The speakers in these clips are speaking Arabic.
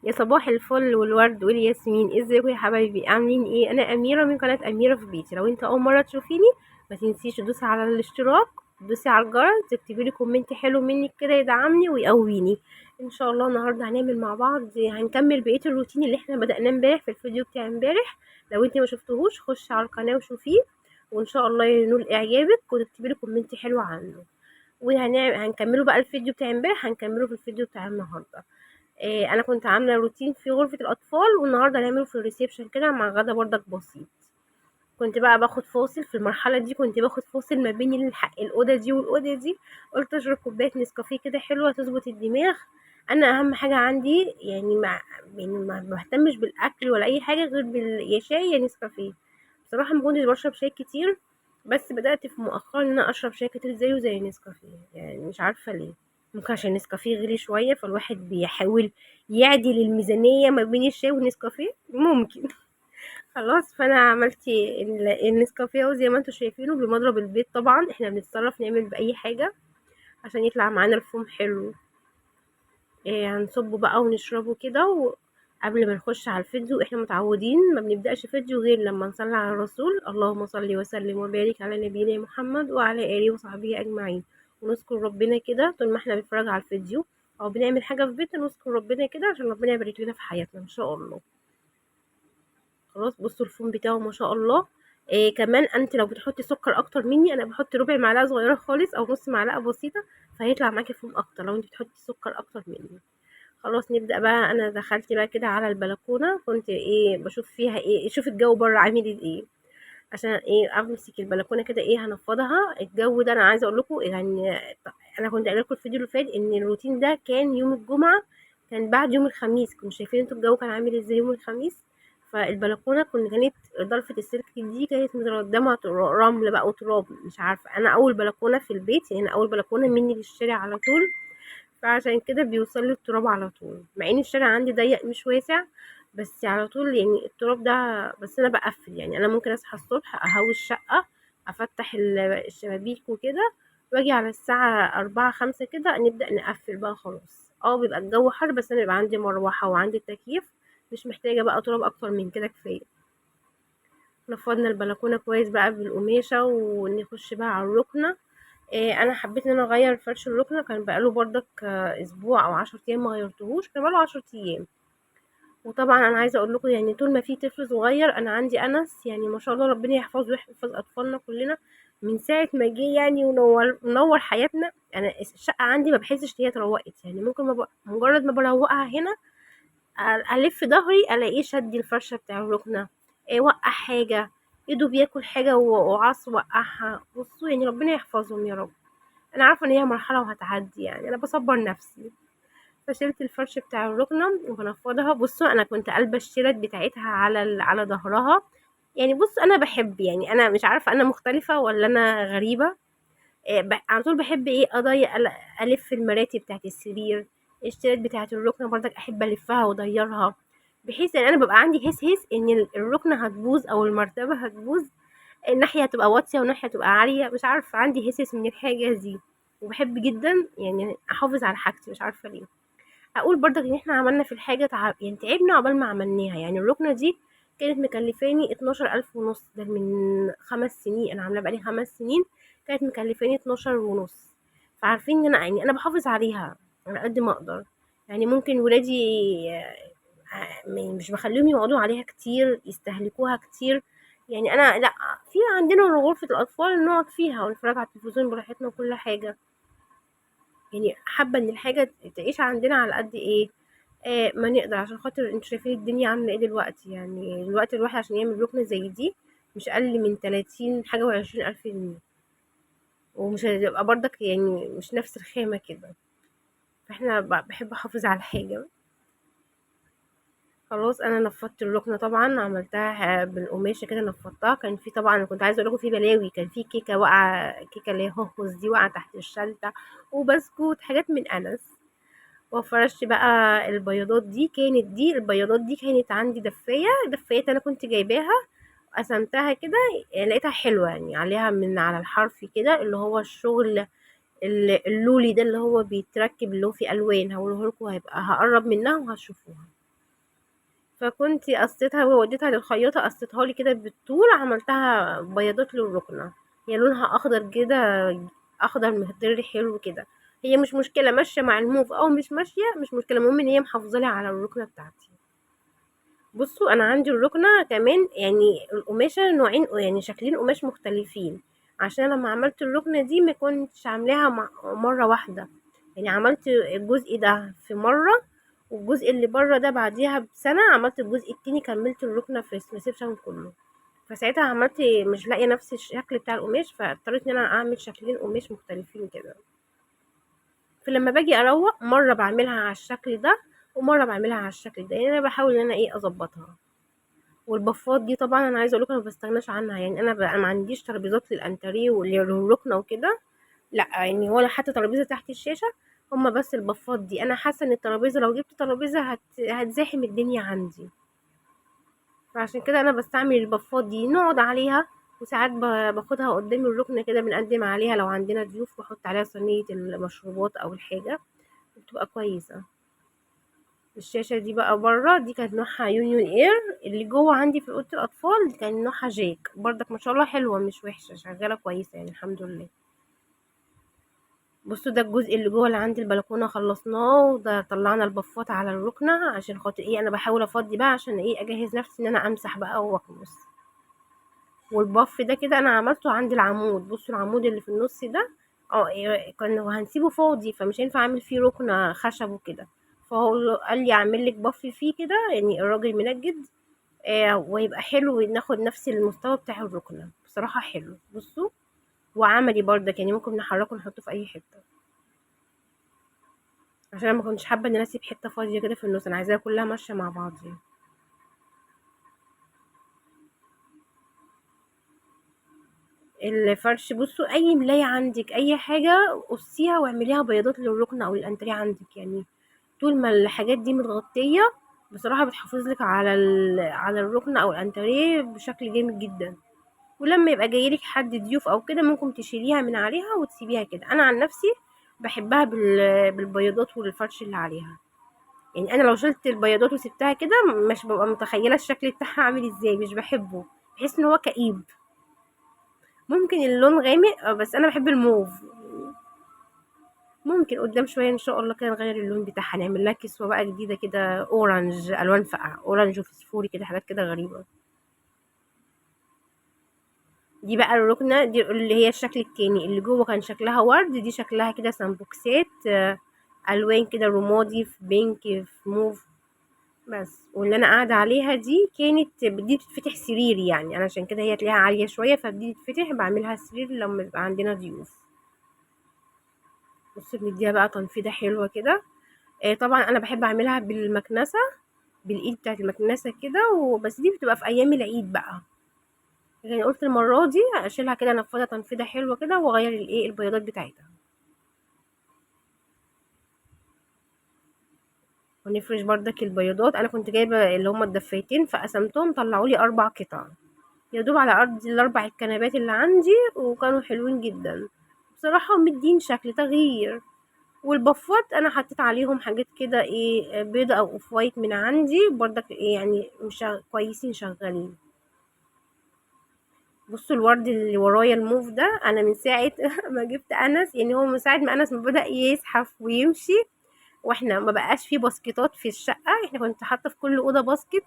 يا صباح الفل والورد والياسمين، ازيكم يا حبايبي؟ عاملين ايه؟ انا اميره من قناه اميره في بيتي. لو انت اول مره تشوفيني ما تنسيش تدوسي على الاشتراك، تدوسي على الجرس، تكتبي لي كومنت حلو منك كده يدعمني ويقويني. ان شاء الله النهارده هنعمل مع بعض، هنكمل بقيه الروتين اللي احنا بدأناه امبارح في الفيديو بتاع امبارح. لو انت ما شفتهوش خش على القناه وشوفيه، وان شاء الله ينول اعجابك وتكتبي لي كومنت حلو عنه. هنكمله بقى الفيديو بتاع امبارح، هنكمله في الفيديو بتاع النهارده. انا كنت عامله روتين في غرفه الاطفال، والنهارده هنعمله في الريسبشن كده مع غدا بردك بسيط. كنت بقى باخد فاصل في المرحله دي، كنت باخد فاصل ما بين الاوضه دي والاوضه دي. قلت اشرب كوبايه نسكافيه كده حلوه تظبط الدماغ. انا اهم حاجه عندي يعني ما بهتمش بالاكل ولا اي حاجه غير يا شاي يا نسكافيه. بصراحه ما كنتش بشرب شاي كتير، بس بدات في مؤخرا ان انا اشرب شاي كتير زيه زي نسكافيه، يعني مش عارفه ليه. ممكن عشان نسكافيه غلي شويه، فالواحد بيحاول يعدل الميزانيه ما بين الشاي والنسكافيه، ممكن. خلاص، فانا عملت النسكافيه وزي ما انتم شايفينه بمضرب البيض. طبعا احنا بنتصرف نعمل باي حاجه عشان يطلع معانا الفوم حلو. هنصبه بقى ونشربه كده. وقبل ما نخش على الفيديو، احنا متعودين ما بنبدأش فيديو غير لما نصلي على الرسول، اللهم صل وسلم وبارك على نبينا محمد وعلى آله وصحبه أجمعين. ونذكر ربنا كده طول ما احنا بنتفرج على الفيديو او بنعمل حاجة في بيتنا، نذكر ربنا كده عشان ربنا يبارك لنا في حياتنا ان شاء الله. خلاص، بصوا الفوم بتاعه ما شاء الله. كمان انت لو بتحطي سكر اكتر مني، انا بحط ربع معلقه صغيره خالص او نص معلقه بسيطه، فهيطلع معاكي فوم اكتر لو انت بتحطي سكر اكتر مني. خلاص نبدأ بقى. انا دخلت بقى كده على البلكونة، كنت بشوف فيها اشوف الجو بره عامل ايه، عشان امسك البلكونة كده هنفضها. الجو ده انا عايزة اقول لكم يعني، انا كنت قايله لكم الفيديو اللي فات ان الروتين ده كان يوم الجمعة، كان بعد يوم الخميس. كنتوا شايفين انتوا الجو كان عامل ازاي يوم الخميس؟ فالبلكونة كانت ضلفة السلك دي كانت متردمة رمل بقى وتراب، مش عارفة. انا اول بلكونة في البيت، يعني أنا اول بلكونة مني للشارع على طول، فعشان كده بيوصل لي التراب على طول، مع ان الشارع عندي ضيق مش واسع، بس على طول يعني التراب ده. بس انا بقفل، يعني انا ممكن اصحى الصبح اهوي الشقة، افتح الشبابيك وكده، واجي على الساعة 4 5 كده نبدأ نقفل بقى خلاص. بيبقى الجو حر، بس انا بيبقى عندي مروحة وعندي التكييف، مش محتاجة بقى تراب اكتر من كده، كفاية. نفضنا البلكونة كويس بقى بالقماشة ونخش بقى على الركنة. انا حبيت ان انا اغير فرش الركنه، كان بقاله برضك اسبوع او 10 ايام ما غيرتهوش، كان بقاله 10 ايام. وطبعا انا عايزه اقول لكم يعني طول ما في طفل صغير، انا عندي انس يعني ما شاء الله ربنا يحفظه ويحفظ اطفالنا كلنا، من ساعه ما جه يعني ونور حياتنا. انا الشقه عندي ما بحسش ان هي اتروقت، يعني ممكن مجرد ما بروقها هنا الف ظهري الاقيه شد الفرشه بتاع الركنه، وقع حاجه، ايده بياكل حاجه وعص وقعها. بصوا يعني ربنا يحفظهم يا رب. انا عارفه ان هي مرحله وهتعدي، يعني انا بصبر نفسي. فشلت الفرش بتاع الركنه وبنفضها. بصوا انا كنت قلبه الشيلات بتاعتها على ظهرها. يعني بص انا بحب، يعني انا مش عارفه انا مختلفه ولا انا غريبه. على طول بحب اضيق الف المراتب بتاعت السرير. الشيلات بتاعت الركنه برضك احب الفها واضيرها، بحيث ان انا ببقى عندي هس ان الركنه هتبوظ او المرتبه هتبوظ، الناحية هتبقى واطية والناحية هتبقى عالية، مش عارفة عندي هسس من الحاجة دي. وبحب جدا يعني احافظ على حاجتي، مش عارفة ليه. اقول برضك ان احنا عملنا في الحاجة يعني تعبنا عقبال ما عملناها. يعني الركنة دي كانت مكلفاني 12,500، ده من 5 سنين، انا عاملاها بقالي 5 سنين، كانت مكلفاني 12,500. فعارفين ان انا يعني انا بحافظ عليها على قد ما اقدر. يعني ممكن ولادي مش بخليهم يقعدوا عليها كتير يستهلكوها كتير. يعني انا لا، في عندنا غرفة الاطفال نقعد فيها ونتفرج على التلفزيون براحتنا وكل حاجة. يعني حابة ان الحاجة تعيش عندنا على قد ما نقدر، عشان خاطر انتوا شايفين الدنيا عاملة ايه دلوقتي. يعني الوقت الواحد عشان يعمل ركنة زي دي مش اقل من 30 حاجة و20 الف جنيه، ومش هتبقى برضك يعني مش نفس الخامة كده. فاحنا بحب احافظ على الحاجة. خلاص انا نفضت الركنه طبعا، عملتها بالقماشه كده نفضتها. كان في طبعا، أنا كنت عايزه اقول لكم في بلاوي، كان في كيكه واقعه، كيكه اللي هي هوهوس دي واقعه تحت الشنطه، وبسكوت، حاجات من انس. وفرشت بقى البياضات دي، البياضات دي كانت عندي دفايات انا كنت جايباها، قسمتها كده، لقيتها حلوه يعني عليها من على الحرف كده اللي هو الشغل اللولي ده اللي هو بيتركب، اللي هو فيه الوان. هقوله لكم، هيبقى هقرب منها وهتشوفوها. فكنت قصيتها ووديتها للخياطة قصيتها لي كده بالطول، عملتها بياضات للركنة. هي لونها اخضر كده، اخضر مهدري حلو كده. هي مش مشكلة ماشية مع الموف او مش ماشية، مش مشكلة، المهم ان هي محافظة لي على الركنة بتاعتي. بصوا انا عندي الركنة كمان يعني القماشة نوعين، يعني شكلين قماش مختلفين، عشان لما عملت الركنة دي ما كنتش عاملاها مرة واحدة. يعني عملت الجزء ده في مرة، والجزء اللي بره ده بعديها بسنة عملت الجزء التاني، كملت الركنة في الريسبشن كله. فساعتها عملت مش لاقية نفس الشكل بتاع القماش، فاضطريت ان انا اعمل شكلين قماش مختلفين كده. فلما باجي اروق مرة بعملها على الشكل ده، ومرة بعملها على الشكل ده، يعني انا بحاول ان انا ايه اظبطها. والبفات دي طبعا انا عايزه اقول لكم انا ما بستغناش عنها، يعني انا بقى ما عنديش ترابيزات للانتريه وللركنه وكده، لا يعني، ولا حتى ترابيزه تحت الشاشه. هما بس البفات دي انا حاسه ان الترابيزه لو جبت ترابيزه هتزاحم الدنيا عندي. فعشان كده انا بستعمل البفات دي نقعد عليها، وساعات باخدها قدام الركنه كده بنقدم عليها لو عندنا ضيوف، واحط عليها صينيه المشروبات او الحاجه، بتبقى كويسه. الشاشة دي بقى برّه، دي كانت نوعها يونيون اير، اللي جوّه عندي في أوضة الأطفال دي كان نوعها جاك، برضك ما شاء الله حلوة مش وحشة، شغّالة كويسة يعني الحمد لله. بُصّوا ده الجزء اللي جوّه اللي عند البلكونة خلّصناه، وده طلّعنا البافات على الرُكنة عشان خاطر إيه، أنا باحاول أفضّي بقى عشان إيه، أجهّز نَفْسي إن أنا أمسح بقى وأكنس. والباف ده كده أنا عملته عند العمود، بُصّوا العمود اللي في النُص ده، كان هنسيبه فاضي، فمش هينفع أعمل فيه رُكنة خشب وكده، فهو قال لي أعمل لِك باف فيه كده، يعني الراجل منجِّد، وهيبقى حلو ناخد نفس المستوى بتاع الركنة، بصراحة حلو. بصوا وعملي برضك، يعني ممكن نحركه نحطه في اي حتة، عشان انا ما كنتش حابة ان انا اسيب حتة فاضية كده في النص، انا عايزاها كلها ماشية مع بعض. الفرش بصوا اي ملاية عندك اي حاجة قصيها واعمليها بياضات للركنة او الانتريه عندك، يعني طول ما الحاجات دي متغطية بصراحة بتحافظ لك على على الركنة او الانتريه بشكل جامد جدا. ولما يبقى جايلك حد ضيوف او كده ممكن تشيليها من عليها وتسيبيها كده. انا عن نفسي بحبها بالبياضات والفرش اللي عليها، يعني انا لو شلت البياضات وسبتها كده مش ببقى متخيله الشكل بتاعها عامل ازاي، مش بحبه، بحس ان هو كئيب. ممكن اللون غامق بس انا بحب الموف. ممكن قدام شويه ان شاء الله كده نغير اللون بتاعها، نعمل لها كسوه بقى جديده كده، اورنج، الوان فاقعه، اورنج وفسفوري كده، حاجات كده غريبه. دي بقى الركنة دي اللي هي الشكل التاني، اللي جوه كان شكلها ورد، دي شكلها كده سامبوكسات، ألوان كده رمادي في بينك في موف. بس واللي أنا قاعدة عليها دي كانت دي بتتفتح سرير، يعني أنا عشان كده هي تلاقيها عالية شوية، فدي بتتفتح بعملها سرير لما يبقى عندنا ضيوف. بص بنديها بقى تنفيضة حلوة كده. طبعا أنا بحب أعملها بالمكنسة، بالإيد بتاعت المكنسة كده، وبس دي بتبقى في أيام العيد بقى. يعني قلت المرة دي أشيلها كده أنفضها تنفيضة حلوة كده، وأغير الإيه البياضات بتاعتها. ونفرش بردك البياضات، انا كنت جايبه اللي هما الدفايتين فقسمتهم طلعوا لي 4 قطع، يا دوب على ارض الاربع الكنبات اللي عندي، وكانوا حلوين جدا بصراحه، ومدين شكل تغيير. والبفات انا حطيت عليهم حاجات كده ايه بيضه او اوف وايت من عندي بردك، إيه يعني مش كويسين شغالين. بصوا الورد اللي ورايا الموف ده، انا من ساعه ما جبت انس، يعني هو من ساعه ما انس ما بدأ يزحف ويمشي، واحنا ما بقاش فيه باسكيتات في الشقة، احنا كنت حاطة في كل أوضة باسكت،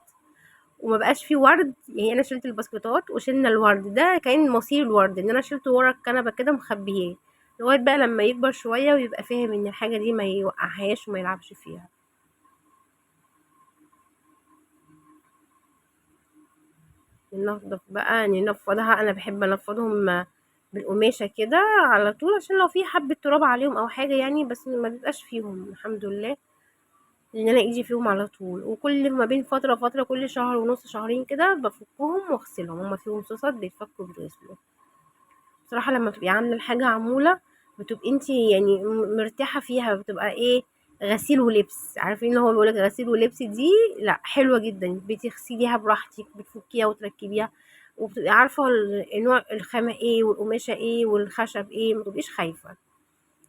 وما بقاش فيه ورد، يعني انا شلت الباسكيتات وشلنا الورد ده، كان مصير الورد ان انا شلته ورا الكنبة كده مخبياه، لغاية بقى لما يكبر شوية ويبقى فاهم ان الحاجة دي ما يوقعهاش وما يلعبش فيها. ننضف بقى ننفضها، انا بحب انفضهم بالقماشة كده على طول، عشان لو في حبة تراب عليهم او حاجة يعني، بس ما بيبقاش فيهم الحمد لله، لان انا ايدي فيهم على طول، وكل ما بين فتره فتره كل شهر ونص شهرين كده بفكهم واغسلهم، هما فيهم صوصات بيتفكوا بيتغسلوا. بصراحه لما بتبقي عامله الحاجه عموله بتبقي انت يعني مرتاحه فيها، بتبقى ايه، غسيل ولبس، عارفين اللي هو بيقولك غسيل ولبس دي، لا حلوه جدا، بتغسليها براحتك، بتفكيها وتركبيها، وبتبقي عارفه النوع الخامه ايه والقماشه ايه والخشب ايه، ما تبقيش خايفه.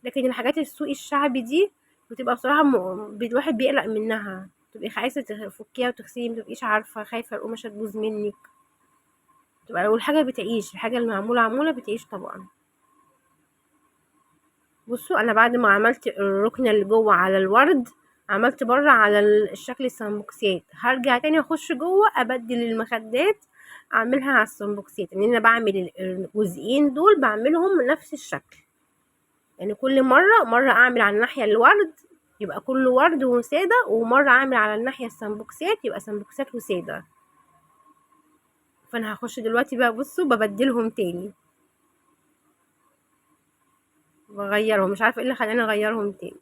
لكن الحاجات السوق الشعبي دي بتبقى بصراحة الواحد بيقلق منها. تبقي عايزة تفكيها وتغسلي متبقيش عارفة، خايفة القماشة تبوظ منك. تبقى لو الحاجة بتعيش، الحاجة المعمولة بتعيش طبعا. بصوا انا بعد ما عملت الركنة اللي جوه على الورد، عملت بره على الشكل السمبوكسات، هرجع تاني اخش جوه ابدل المخدات، اعملها على السمبوكسات. ان انا بعمل الجزئين دول بعملهم نفس الشكل، يعني كل مرة اعمل على الناحية الورد يبقى كله ورد وسادة، ومرة اعمل على الناحية السمبوكسات يبقى سمبوكسات وسادة. فانا هخش دلوقتي بقى، بصوا ببدلهم تاني، بغيرهم، مش عارفة ايه اللي خلاني اغيرهم تاني.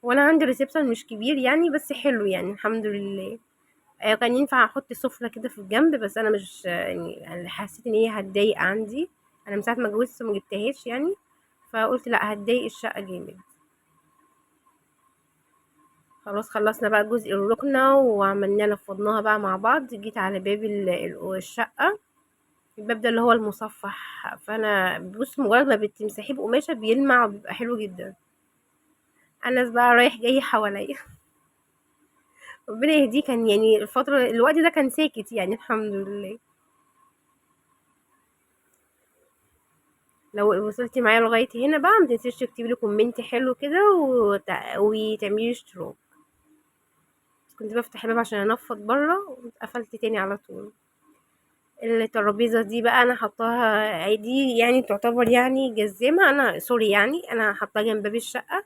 وانا عندي ريسبشن مش كبير يعني، بس حلو يعني الحمد لله. كان ينفع احط سفرة كده في الجنب، بس انا مش يعني حسيت ان هي هتضايق عندي، انا من ساعة ما اتجوزت ما جبتهاش يعني، فقلت لا هتضايق الشقة جامد. خلاص خلصنا بقى جزء الركنة وعملنا نفضناها بقى مع بعض، جيت على باب الشقة. الباب ده اللي هو المصفح، فانا بص مجرد ما بتمسحيه بقماشة بيلمع وبيبقى حلو جدا. الناس بقى رايح جاي حواليا. ربنا يهديه، كان يعني الوقت ده كان ساكت يعني الحمد لله. لو وصلتي معايا لغاية هنا بقى متنسيش تكتبي لي كومنت حلو كده وتعملي اشتراك. كنت بفتح الباب عشان انفض بره وقفلت تاني على طول. الترابيزة دي بقى انا حطاها عادي يعني، تعتبر يعني جزامة، انا سوري يعني انا حطاها جنب باب الشقة،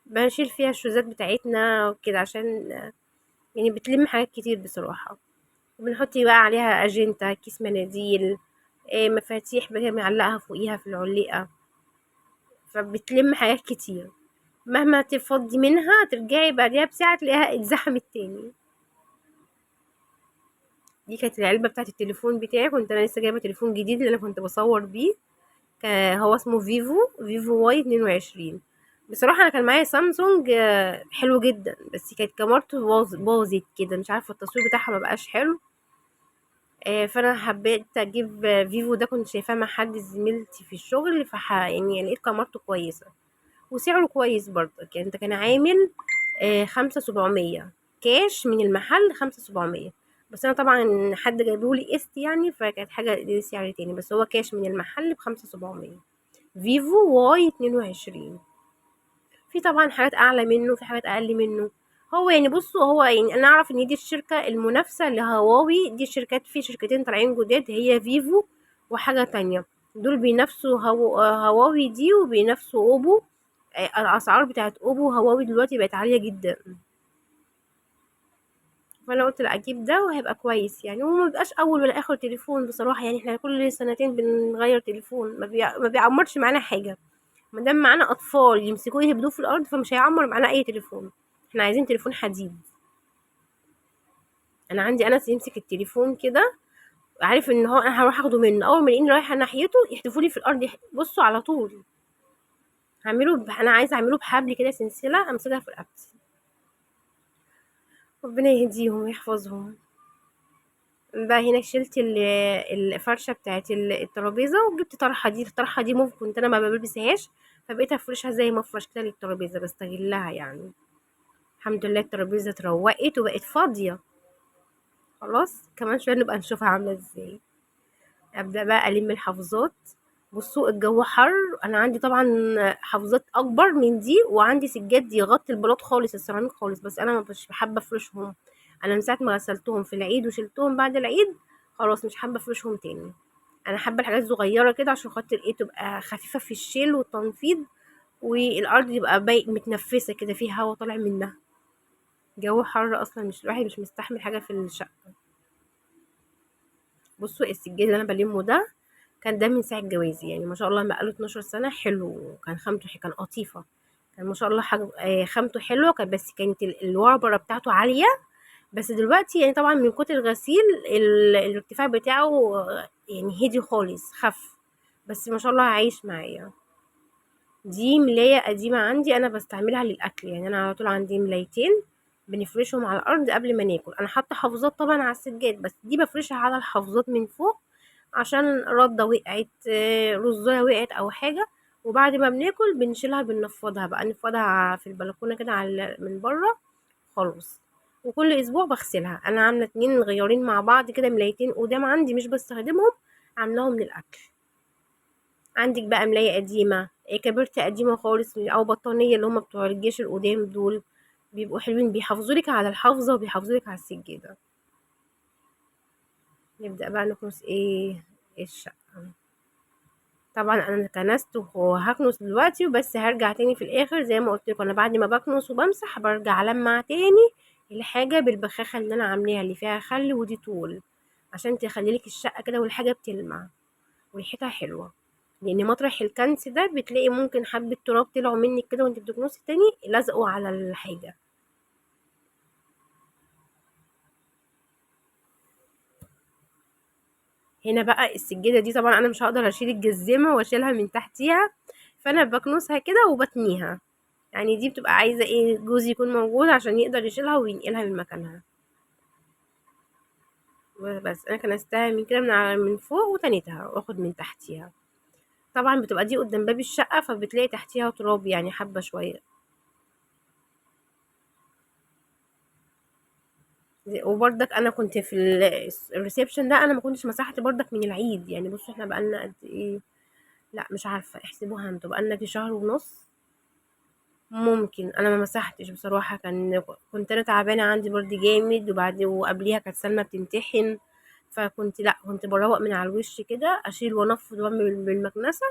بشيل فيها الشوزات بتاعتنا وكده، عشان يعني بتلم حاجات كتير بصراحة. وبنحط بقى عليها أجندة، كيس مناديل، مفاتيح معلقها فوقيها في العليقة، فبتلم حاجات كتير. مهما تفضي منها ترجعي بعديها بساعة تلاقيها اتزحمت تاني. دي كانت العلبة بتاعة التليفون بتاعي، كنت انا لسه جايبة تليفون جديد اللي انا كنت بصور بيه. هو اسمه فيفو واي 22. بصراحة انا كان معايا سامسونج حلو جدا، بس كانت كاميرته باظت كده، مش عارفة التصوير بتاعها ما بقاش حلو. فانا حبيت اجيب فيفو ده، كنت شايفاه مع حد زميلتي في الشغل، يعني لقيت كاميرته كويسة وسعره كويس برضه. كان عامل 5700 كاش من المحل، 5700. بس انا طبعا حد جايبهولي قسط يعني، فكانت حاجة دي سعر تاني، بس هو كاش من المحل ب5700. فيفو واي 22. في طبعا حاجات اعلى منه، في حاجات اقل منه. هو يعني بصوا، هو يعني انا اعرف ان دي الشركة المنافسة لهواوي، دي شركات، في شركتين طالعين جداد، هي فيفو وحاجة تانية. دول بينافسوا هواوي دي، وبينافسوا اوبو. الاسعار بتاعت اوبو وهواوي دلوقتي بقت عالية جدا، فانا قلت لا اجيب ده وهيبقى كويس يعني، وما بيبقاش اول ولا اخر تليفون بصراحة يعني، احنا كل سنتين بنغير تليفون، ما بيعمرش معانا حاجة. ما دام معانا اطفال يمسكوه يهبدوه في الارض، فمش هيعمر معانا اي تليفون. احنا عايزين تليفون حديد. انا عندي انس يمسك التليفون كده، عارف ان هو انا هروح اخده منه، اول ما الاقيني رايحه ناحيته يحدفوا لي في الارض، بصوا على طول. انا عايزه اعمله بحبل كده، سلسله امسكها في رقبتي. ربنا يهديهم ويحفظهم. بقى هنا شلت الفرشه بتاعت الترابيزه، وجبت طرحه. دي الطرحه دي ممكن كنت انا ما بلبسهاش، فبقيت افرشها زي مفرش كده للترابيزه، بستغلها يعني. الحمد لله الترابيزه اتروقت وبقت فاضيه. خلاص كمان شويه نبقى نشوفها عامله ازاي. ابدا بقى الم الحافظات. بصوا الجو حر، انا عندي طبعا حافظات اكبر من دي، وعندي سجاد يغطي البلاط خالص، السيراميك خالص، بس انا مش حابه افرشهم. انا من ساعه ما غسلتهم في العيد وشلتهم بعد العيد، خلاص مش حابه افرشهم تاني. انا حابه الحاجات صغيره كده عشان خاطر ايه، تبقى خفيفه في الشيل والتنفيض، والارض يبقى متنفسه كده، فيها هوا طالع منها. جو حر اصلا، مش الواحد مش مستحمل حاجه في الشقه. بصوا السجاد اللي انا بلمه ده، كان ده من ساعة جوازي يعني، ما شاء الله بقاله 12 سنة حلو، كان خامته كان قطيفة. كان ما شاء الله حاجة خامته حلوة، بس كانت الوربرة بتاعته عالية. بس دلوقتي يعني طبعا من كتر الغسيل الارتفاع بتاعه يعني هدي خالص، خف. بس ما شاء الله عايش معايا. دي ملاية قديمة عندي، انا بستعملها للاكل يعني، انا على طول عندي ملايتين بنفرشهم على الارض قبل ما ناكل. انا حاطه حافظات طبعا على السجاد، بس دي بفرشها على الحافظات من فوق، عشان ردة وقعت، رزاية وقعت او حاجة، وبعد ما بناكل بنشيلها بننفضها بقى، نفضها في البلكونة كده من بره خالص. وكل اسبوع بغسلها. انا عامله 2 غيارين مع بعض كده، ملايتين قدام عندي مش بستخدمهم، عاملاهم للاكل. عندك بقى ملاية قديمة، كبرت قديمة خالص، أو بطانية اللي هما بتوع الجيش القدام دول، بيبقوا حلوين، بيحافظولك على الحافظة وبيحافظولك على السجادة. نبدأ بقى نكنس الشقة. طبعا أنا كنست وهكنس دلوقتي، وبس هرجع تاني في الآخر زي ما قلت لكم. أنا بعد ما بكنس وبمسح برجع ألمع تاني الحاجة بالبخاخة اللي أنا عاملاها اللي فيها خل وديتول، عشان تخليلك الشقة كده والحاجة بتلمع وريحتها حلوة. لان مطرح الكنس ده بتلاقي ممكن حبة تراب طلعوا منك كده وانت بتكنسي تاني لزقوا على الحاجة. هنا بقى السجادة دي طبعا انا مش هقدر اشيل الجزمة واشيلها من تحتيها، فانا بكنسها كده وبتنيها. يعني دي بتبقى عايزة جوزي يكون موجود عشان يقدر يشيلها وينقلها من مكانها. بس انا كنستها من كده من فوق وتنيتها واخد من تحتيها. طبعا بتبقى دي قدام باب الشقة، فبتلاقي تحتيها تراب يعني حبة شوية. وبرضك انا كنت في الريسبشن ده انا ما كنتش مسحت برضك من العيد. يعني بصوا احنا بقالنا قد ايه، لا مش عارفه احسبوها انتوا، بقالنا في شهر ونص. ممكن انا ما مسحتش بصراحه، كنت انا تعبانه عندي برد جامد، وقبليها كانت سلمى بتمتحن. فكنت لا كنت بروق من على الوش كده، اشيل وانفض واعمل بالمكنسه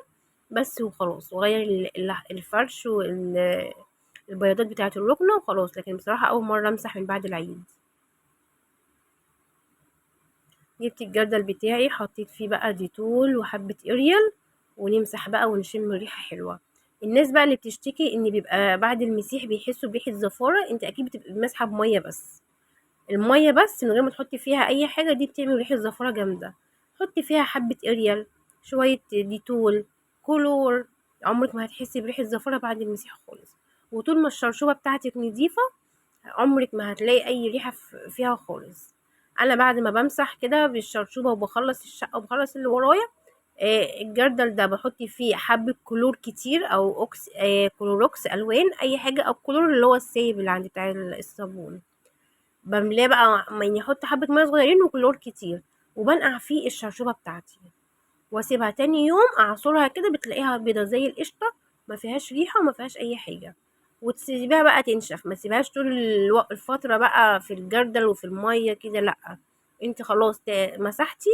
بس وخلاص، واغير الفرش والبياضات بتاعه الركنه وخلاص. لكن بصراحه اول مره امسح من بعد العيد. جبت الجردل بتاعي، حطيت فيه بقى ديتول وحبة اريال، ونمسح بقى ونشم ريحة حلوة. الناس بقى اللي بتشتكي ان بيبقى بعد المسيح بيحسوا بريحة زفارة، انت اكيد بتبقى ماسحة بمية بس. المية بس من غير ما تحطي فيها اي حاجة، دي بتعمل ريحة زفارة جامدة. حطي فيها حبة اريال، شوية ديتول، كلور، عمرك ما هتحسي بريحة زفارة بعد المسيح خالص. وطول ما الشرشوبة بتاعتك نضيفة عمرك ما هتلاقي اي ريحة فيها خالص. انا بعد ما بمسح كده بالشرشوبة وبخلص الشقة وبخلص اللي ورايا، الجردل ده بحط فيه حبة كلور كتير او اوكس كلوروكس الوان اي حاجة، او كلور اللي هو السايب اللي عندي بتاع الصابون. بملاه بقى يعني احط حبة مية صغيرين وكلور كتير، وبنقع فيه الشرشوبة بتاعتي، واسيبها تاني يوم اعصرها كده بتلاقيها بيضة زي القشطة، ما فيهاش ريحة وما فيهاش اي حاجة. وتسيبيها بقى تنشف، ما تسيبهاش طول الفترة بقى في الجردل وفي المية كده، لأ. انت خلاص مسحتي،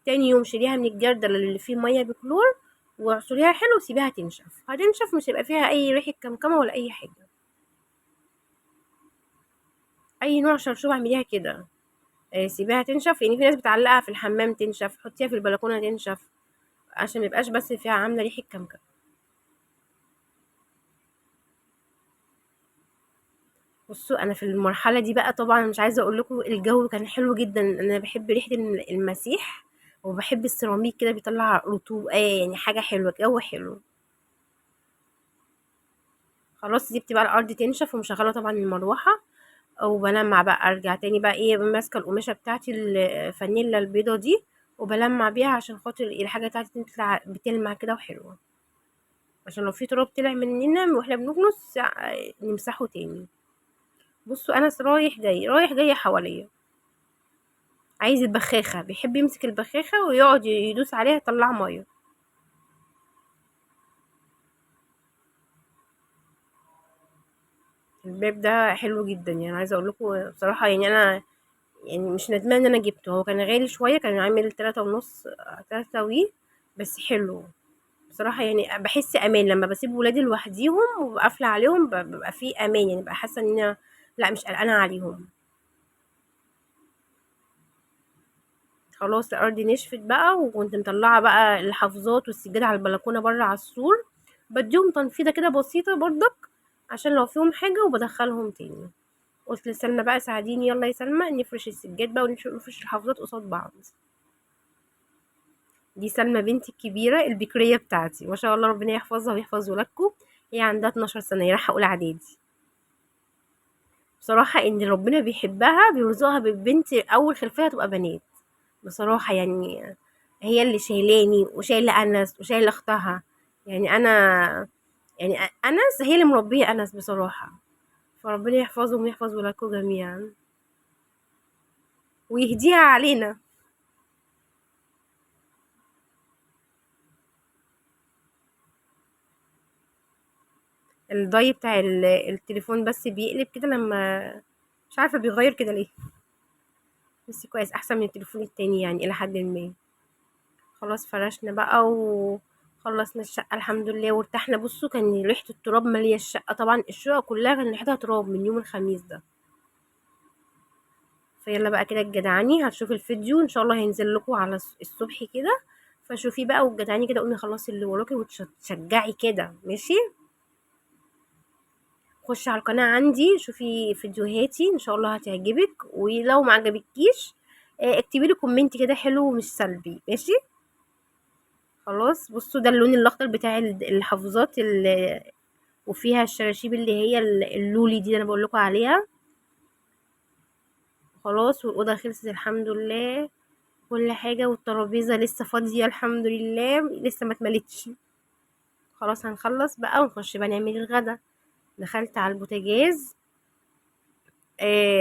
تاني يوم شيليها من الجردل اللي فيه مية بكلور، واعصريها حلو وسيبيها تنشف. هتنشف مش هيبقى فيها اي ريحة كمكمة ولا اي حاجة. اي نوع شرشوب اعمليها كده. سيبيها تنشف. يعني في ناس بتعلقها في الحمام تنشف، حطيها في البلكونة تنشف، عشان ميبقاش بس فيها عاملة ريحة كمكم. بصوا انا في المرحله دي بقى طبعا مش عايزه اقول لكم الجو كان حلو جدا. انا بحب ريحه المسيح، وبحب السيراميك كده بيطلع رطوبه، يعني حاجه حلوه، جو حلو. خلاص سيبت بقى الارض تنشف ومشغله طبعا المروحه، وبلمع بقى. ارجع تاني بقى ماسكه القماشه بتاعتي الفانيلا البيضه دي، وبلمع بيها عشان خاطر الحاجه بتاعتي تطلع بتلمع كده وحلوه، عشان لو في تراب طلع مننا واحنا بنكنس نمسحه تاني. بصوا انا رايح جاي رايح جاي حواليا. عايز البخاخة، بيحب يمسك البخاخة ويقعد يدوس عليها يطلع مية. الباب ده حلو جدا، يعني عايزة اقول لكم بصراحة، يعني انا يعني مش ندمان ان انا جبته. هو كان غالي شوية، كان عامل 3 ونص، 3 بس حلو بصراحة. يعني بحس امان لما بسيب ولادي لوحديهم وقافلة عليهم، ببقى في امان، يعني ببقى حاسة ان انا لا مش قلقانة عليهم. خلاص الارض نشفت بقى، وكنت مطلعة بقى الحافظات والسجادة على البلكونة بره على السور، بديهم تنفيضة كده بسيطة برضك عشان لو فيهم حاجة، وبدخلهم تاني. قلت لسلمى بقى ساعديني، يلا يا سلمى نفرش السجاد بقى ونفرش الحافظات قصاد بعض. دي سلمى بنتي الكبيرة البكرية بتاعتي، ما شاء الله ربنا يحفظها ويحفظ ولادكم. هي عندها 12 سنة، هي رايحة أولى إعدادي. بصراحة إن ربنا بيحبها بيرزقها بالبنت، أول خلفية تبقى بنات بصراحة. يعني هي اللي شايلاني وشايلة أنس وشايلة أختها. يعني انا يعني انس هي اللي مربيه انس بصراحه، فربنا يحفظهم ويحفظ ولادكم جميعا ويهديها علينا. الضي بتاع التليفون بس بيقلب كده لما، مش عارفه بيغير كده ليه، بس كويس احسن من التليفون التاني يعني الى حد ما. خلاص فرشنا بقى وخلصنا الشقه الحمد لله وارتحنا. بصوا كان ريحه التراب ماليه الشقه، طبعا الشقه كلها كان ريحتها تراب من يوم الخميس ده. فيلا بقى كده الجدعاني هتشوف الفيديو ان شاء الله هينزل لكم على الصبح كده، فشوفي بقى والجدعاني كده قومي خلصي اللي وراكي وتشجعي كده ماشي. خشي على القناة عندي شوفي فيديوهاتي ان شاء الله هتعجبك، ولو ما عجبتكيش اكتبي لي كومنت كده حلو ومش سلبي ماشي. خلاص بصوا ده اللون الاخضر بتاع الحافظات اللي وفيها الشراشيب اللي هي اللولي دي انا بقول لكم عليها. خلاص والاوضه خلصت الحمد لله كل حاجة، والترابيزة لسه فاضية الحمد لله لسه ما اتملتش. خلاص هنخلص بقى ونخش بقى نعمل الغدا. دخلت على البوتاجاز.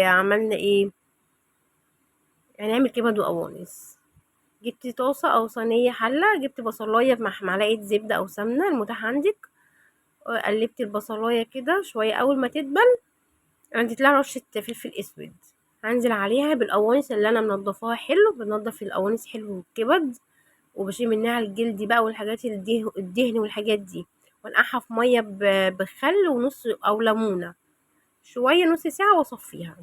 عملنا ايه؟ هنعمل كبد وقوانص. جبت طاسة او صينية حلة، جبت بصلاية مع معلقة زبدة او سمنة المتاح عندك. قلبت البصلاية كده شوية اول ما تدبل، عندي لها رشة فلفل اسود. هنزل عليها بالقوانص اللي انا منضفاها حلو، بنضف القوانص حلو والكبد وبشيل منها الجلد بقى والحاجات الدهن والحاجات دي، وانقعها في ميه بخل ونص او ليمونه شويه نص ساعه واصفيها.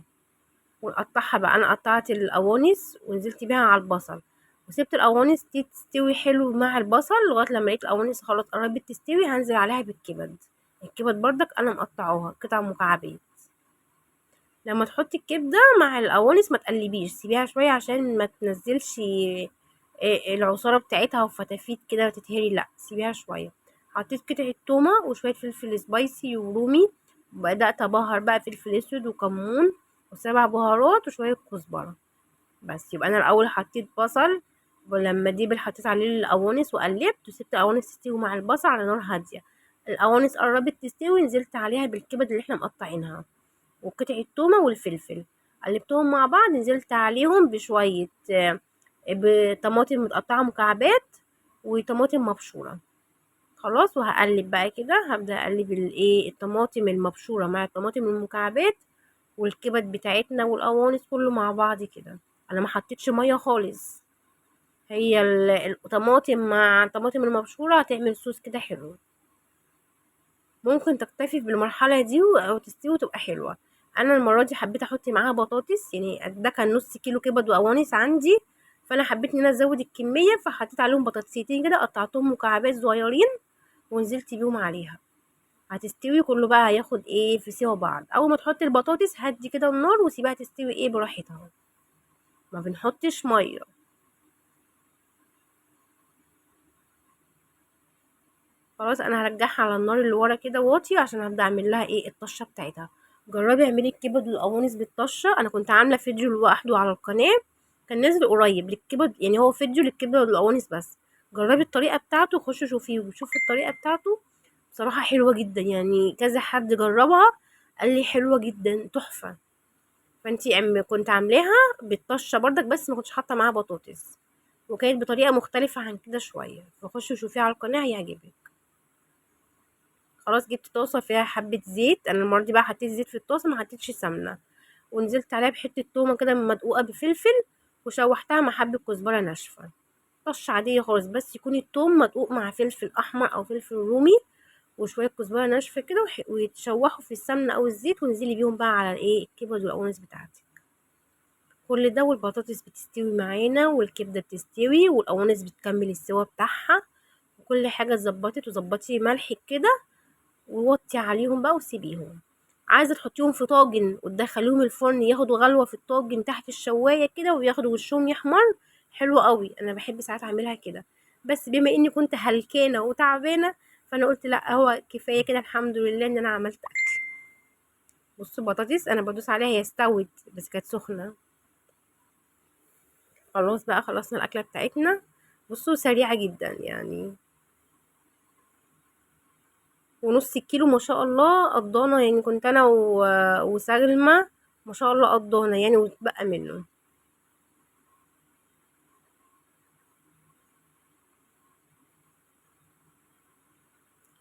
ونقطعها بقى، انا قطعت القوانص ونزلت بيها على البصل وسبت القوانص تستوي حلو مع البصل لغايه لما لقيت القوانص خلاص قربت تستوي. هنزل عليها بالكبد. الكبد بردك انا مقطعوها قطع مكعبات. لما تحطي الكبده مع القوانص ما تقلبيش، سيبيها شويه عشان ما تنزلش العصاره بتاعتها وفتافيت كده تتهري، لا سيبيها شويه. حطيت قطعه تومه وشويه فلفل سبايسي ورومي، بدات ابهر بقى فلفل اسود وكمون وسبع بهارات وشويه كزبره. بس يبقى انا الاول حطيت بصل، ولما دي حطيت عليه القوانص وقلبت وسبت القوانص تستوي مع البصل على نار هاديه. القوانص قربت تستوي نزلت عليها بالكبد اللي احنا مقطعينها وقطع التومة والفلفل، قلبتهم مع بعض. نزلت عليهم بشوية بطماطم متقطعة مكعبات وطماطم مبشورة. خلاص وهقلب بقى كده، هبدأ اقلب الطماطم المبشورة مع الطماطم المكعبات والكبد بتاعتنا والقوانص كله مع بعض كده. انا ما حطيتش مية خالص، هي الطماطم مع الطماطم المبشورة هتعمل صوص كده حلو. ممكن تكتفي بالمرحلة دي أو تستوي وتبقى حلوة. أنا المرة دي حبيت أحط معاها بطاطس، يعني ده كان نص كيلو كبد وقوانص عندي، فأنا حبيت إن أنا أزود الكمية فحطيت عليهم بطاطسيتين كده قطعتهم مكعبات صغيرين ونزلت بيهم عليها. هتستوي كله بقى هياخد في سوا بعض. أول ما تحطي البطاطس هدي كده النار وسيبها تستوي براحتها، ما بنحطش مية. خلاص انا هرجعها على النار اللي ورا كده واطي عشان هبدا اعمل لها الطشه بتاعتها. جربي اعملي الكبد والقوانص بالطشه، انا كنت عامله فيديو لوحده على القناه كان نازل قريب للكبد، يعني هو فيديو للكبد والقوانص بس. جربي الطريقه بتاعته، خشي شوفيه وشوفي الطريقه بتاعته. بصراحه حلوه جدا، يعني كذا حد جربها قال لي حلوه جدا تحفه. فانتي كنت عاملاها بالطشه بردك بس ما كنتش حاطه معاها بطاطس، وكانت بطريقه مختلفه عن كده شويه، فخشي شوفيها على القناه هيعجبك. خلاص جبت طاسة فيها حبة زيت، انا المرة دي بقى حطيت زيت في الطاسة ما حطيتش سمنة، ونزلت عليها بحتة تومة كده مدقوقة بفلفل وشوحتها مع حبة كزبرة ناشفة. طشة عادية خالص بس يكون التوم مدقوق مع فلفل احمر او فلفل رومي وشوية كزبرة ناشفة كده ويتشوحوا في السمنة او الزيت، ونزلي بيهم بقى على الكبد والقوانص بتاعتي. كل ده والبطاطس بتستوي معانا والكبدة بتستوي والقوانص بتكمل السوا بتاعها وكل حاجة اتظبطت، وظبطي ملحك كده ووطي عليهم بقى وسيبيهم. عايزه تحطيهم في طاجن وتدخليهم الفرن ياخدوا غلوه في الطاجن تحت الشوايه كده وياخدوا وشهم يحمر، حلو قوي. انا بحب ساعات اعملها كده، بس بما اني كنت هلكانه وتعبانه فانا قلت لا هو كفايه كده الحمد لله ان انا عملت اكل. بصوا البطاطس انا بدوس عليها هي استوت بس كانت سخنه. خلاص بقى خلصنا الاكله بتاعتنا. بصوا سريعه جدا يعني. ونص الكيلو ما شاء الله قضانا، يعني كنت انا وسلمى ما شاء الله قضانا يعني واتبقى منه.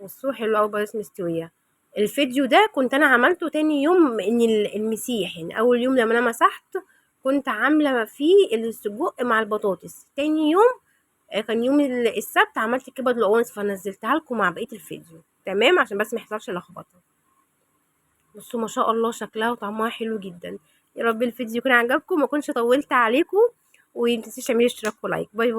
بصوا حلو قوي بطاطس مستويه. الفيديو ده كنت انا عملته تاني يوم ان المسيح، يعني اول يوم لما انا مسحت كنت عامله فيه السجق مع البطاطس. تاني يوم كان يوم السبت عملت كبد القوانص، فنزلتها لكم مع بقيه الفيديو تمام عشان بس ما يحصلش لخبطه. بصوا ما شاء الله شكلها وطعمها حلو جدا. يا رب الفيديو يكون عجبكم، ما كنتش طولت عليكم، ومتنسيش تعملوا اشتراك ولايك. باي باي.